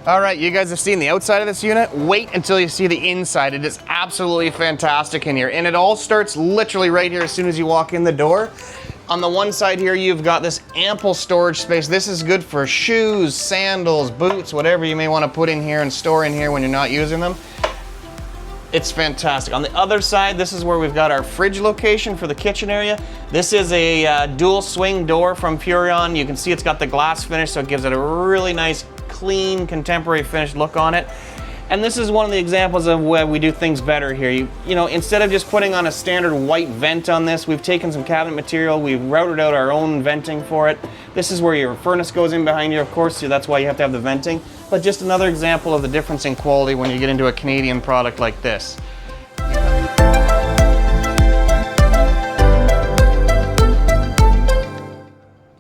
All right, you guys have seen the outside of this unit. Wait until you see the inside. It is absolutely fantastic in here. And it all starts literally right here as soon as you walk in the door. On the one side here, you've got this ample storage space. This is good for shoes, sandals, boots, whatever you may want to put in here and store in here when you're not using them. It's fantastic. On the other side, this is where we've got our fridge location for the kitchen area. This is a dual swing door from Furrion. You can see it's got the glass finish, so it gives it a really nice, clean, contemporary finished look on it. And this is one of the examples of where we do things better here. You know, instead of just putting on a standard white vent on this, we've taken some cabinet material, we've routed out our own venting for it. This is where your furnace goes in behind you, of course, so that's why you have to have the venting. But just another example of the difference in quality when you get into a Canadian product like this.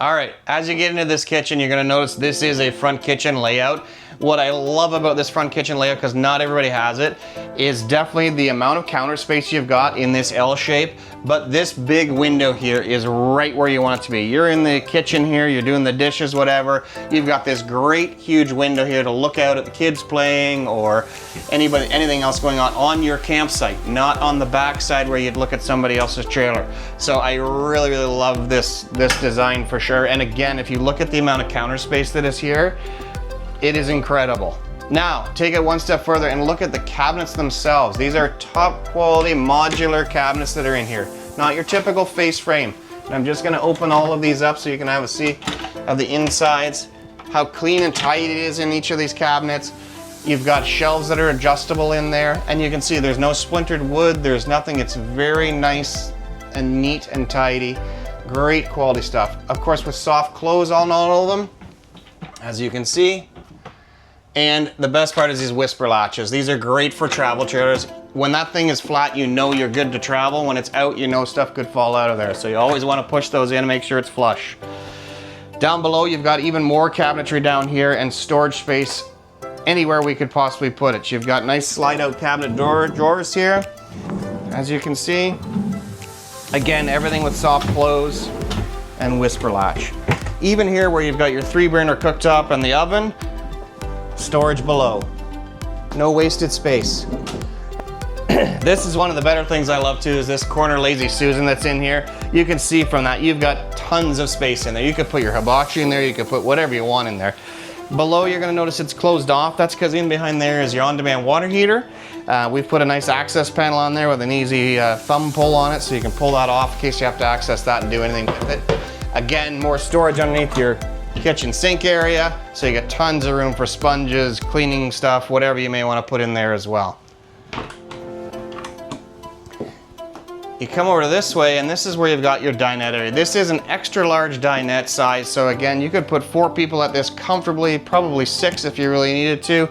All right, as you get into this kitchen, you're gonna notice this is a front kitchen layout. What I love about this front kitchen layout, because not everybody has it, is definitely the amount of counter space you've got in this L shape, but this big window here is right where you want it to be. You're in the kitchen here, you're doing the dishes, whatever. You've got this great huge window here to look out at the kids playing or anything else going on your campsite, not on the back side where you'd look at somebody else's trailer. So I really, really love this design for sure. And again, if you look at the amount of counter space that is here, it is incredible. Now, take it one step further and look at the cabinets themselves. These are top quality modular cabinets that are in here, not your typical face frame. And I'm just gonna open all of these up so you can have a see of the insides, how clean and tight it is in each of these cabinets. You've got shelves that are adjustable in there, and you can see there's no splintered wood, there's nothing. It's very nice and neat and tidy. Great quality stuff. Of course, with soft close on all of them, as you can see. And the best part is these whisper latches. These are great for travel trailers. When that thing is flat, you know you're good to travel. When it's out, you know stuff could fall out of there. So you always want to push those in and make sure it's flush. Down below, you've got even more cabinetry down here and storage space anywhere we could possibly put it. You've got nice slide out cabinet drawers here, as you can see. Again, everything with soft close and whisper latch. Even here where you've got your 3-burner cooktop and the oven, storage below. No wasted space. This is one of the better things I love too, is this corner Lazy Susan that's in here. You can see from that, you've got tons of space in there. You could put your hibachi in there, you could put whatever you want in there. Below, you're gonna notice it's closed off. That's because in behind there is your on-demand water heater. We've put a nice access panel on there with an easy thumb pull on it, so you can pull that off in case you have to access that and do anything with it. Again, more storage underneath your kitchen sink area, so you get tons of room for sponges, cleaning stuff, whatever you may want to put in there as well. You come over to this way, and this is where you've got your dinette area. This is an extra large dinette size, so again, you could put 4 people at this comfortably, probably 6 if you really needed to.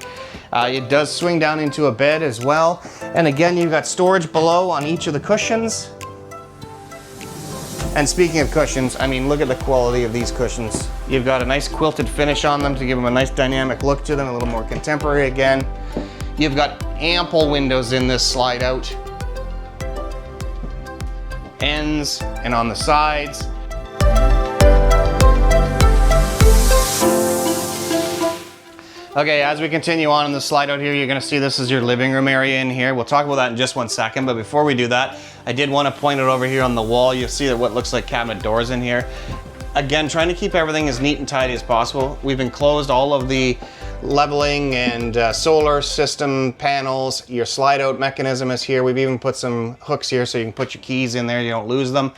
It does swing down into a bed as well. And again, you've got storage below on each of the cushions. And speaking of cushions, I mean, look at the quality of these cushions. You've got a nice quilted finish on them to give them a nice dynamic look to them, a little more contemporary again. You've got ample windows in this slide out. Ends and on the sides. Okay, as we continue on in the slide out here, you're gonna see this is your living room area in here. We'll talk about that in just one second, but before we do that, I did want to point it over here on the wall. You'll see that what looks like cabinet doors in here. Again, trying to keep everything as neat and tidy as possible. We've enclosed all of the leveling and solar system panels. Your slide out mechanism is here. We've even put some hooks here so you can put your keys in there, you don't lose them.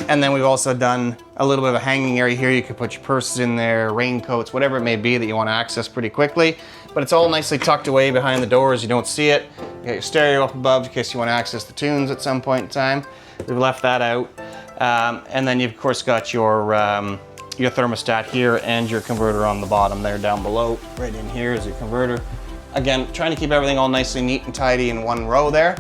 And then we've also done a little bit of a hanging area here. You could put your purses in there, raincoats, whatever it may be that you want to access pretty quickly. But it's all nicely tucked away behind the doors. You don't see it. You got your stereo up above in case you want to access the tunes at some point in time. We've left that out. And then you've of course got your thermostat here and your converter on the bottom there down below. Right in here is your converter. Again, trying to keep everything all nicely neat and tidy in one row there.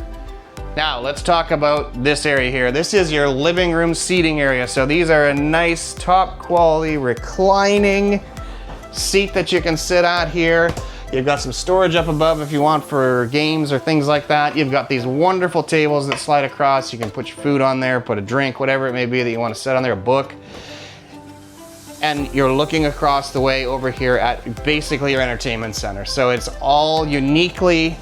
Now let's talk about this area here. This is your living room seating area. So these are a nice top quality reclining seat that you can sit at here. You've got some storage up above if you want for games or things like that. You've got these wonderful tables that slide across. You can put your food on there, put a drink, whatever it may be that you want to set on there, a book. and you're looking across the way over here at basically your entertainment center. So it's all uniquely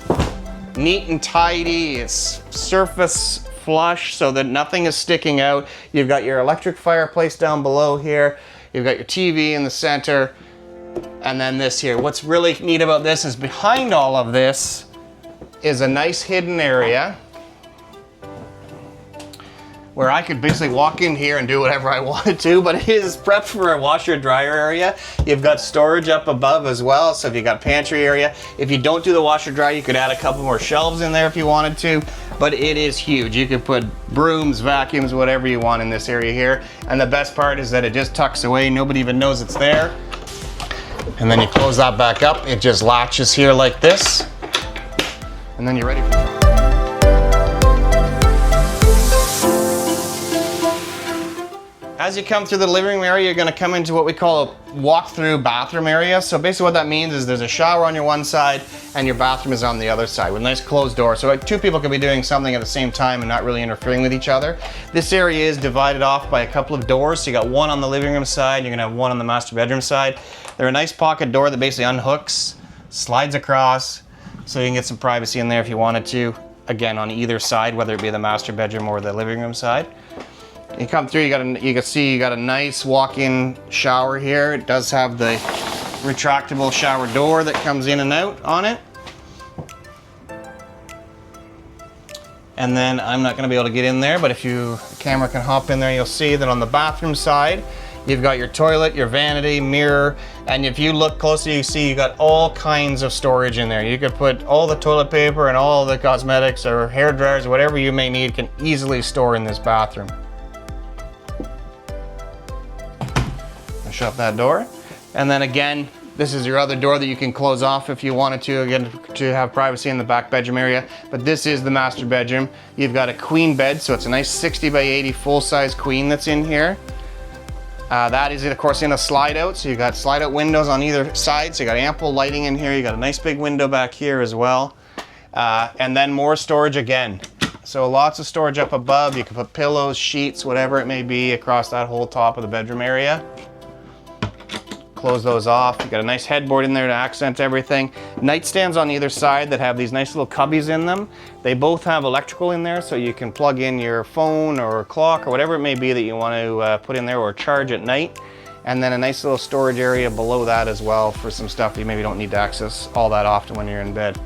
neat and tidy. It's surface flush so that nothing is sticking out. You've got your electric fireplace down below here. You've got your TV in the center. And then this here. What's really neat about this is behind all of this is a nice hidden area where I could basically walk in here and do whatever I wanted to, but it is prepped for a washer dryer area. You've got storage up above as well, so if you got pantry area. If you don't do the washer dryer, you could add a couple more shelves in there if you wanted to, but it is huge. You could put brooms, vacuums, whatever you want in this area here. And the best part is that it just tucks away. Nobody even knows it's there. And then you close that back up. It just latches here like this. And then you're ready for As you come through the living room area, you're gonna come into what we call a walk-through bathroom area. So basically what that means is there's a shower on your one side and your bathroom is on the other side with a nice closed door. So like two people could be doing something at the same time and not really interfering with each other. This area is divided off by a couple of doors. So you got one on the living room side, you're gonna have one on the master bedroom side. They're a nice pocket door that basically unhooks, slides across, so you can get some privacy in there if you wanted to. Again, on either side, whether it be the master bedroom or the living room side. You come through, you can see you got a nice walk-in shower here. It does have the retractable shower door that comes in and out on it. And then I'm not gonna be able to get in there, but if the camera can hop in there, you'll see that on the bathroom side, you've got your toilet, your vanity, mirror, and if you look closely, you see you got all kinds of storage in there. You could put all the toilet paper and all the cosmetics or hair dryers, whatever you may need, can easily store in this bathroom. Shut that door. And then again, this is your other door that you can close off if you wanted to, again, to have privacy in the back bedroom area. But this is the master bedroom. You've got a queen bed, so it's a nice 60 by 80 full-size queen that's in here. That is, of course, in a slide out. So you've got slide out windows on either side. So you got ample lighting in here. You got a nice big window back here as well. And then more storage again. So lots of storage up above. You can put pillows, sheets, whatever it may be across that whole top of the bedroom area. Close those off. You got a nice headboard in there to accent everything. Nightstands on either side that have these nice little cubbies in them. They both have electrical in there, so you can plug in your phone or clock or whatever it may be that you want to put in there or charge at night. And then a nice little storage area below that as well for some stuff you maybe don't need to access all that often when you're in bed.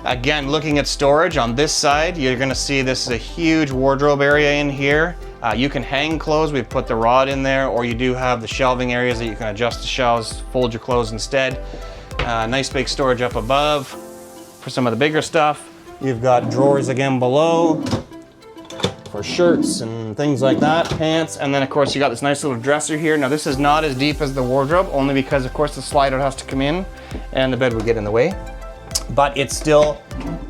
Again, looking at storage on this side, you're gonna see this is a huge wardrobe area in here. You can hang clothes, we've put the rod in there, or you do have the shelving areas that you can adjust the shelves, fold your clothes instead. Nice big storage up above for some of the bigger stuff. You've got drawers again below for shirts and things like that, pants, and then of course you got this nice little dresser here. Now this is not as deep as the wardrobe, only because of course the slider has to come in and the bed would get in the way. But it's still,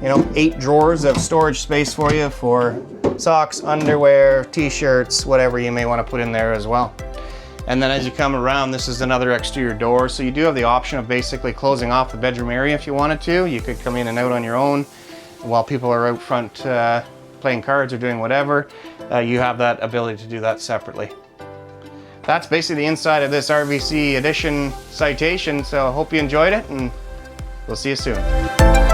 8 drawers of storage space for you for socks, underwear, t-shirts, whatever you may want to put in there as well. And then as you come around, this is another exterior door. So you do have the option of basically closing off the bedroom area if you wanted to. You could come in and out on your own while people are out front playing cards or doing whatever. You have that ability to do that separately. That's basically the inside of this RVC edition Citation. So I hope you enjoyed it and we'll see you soon.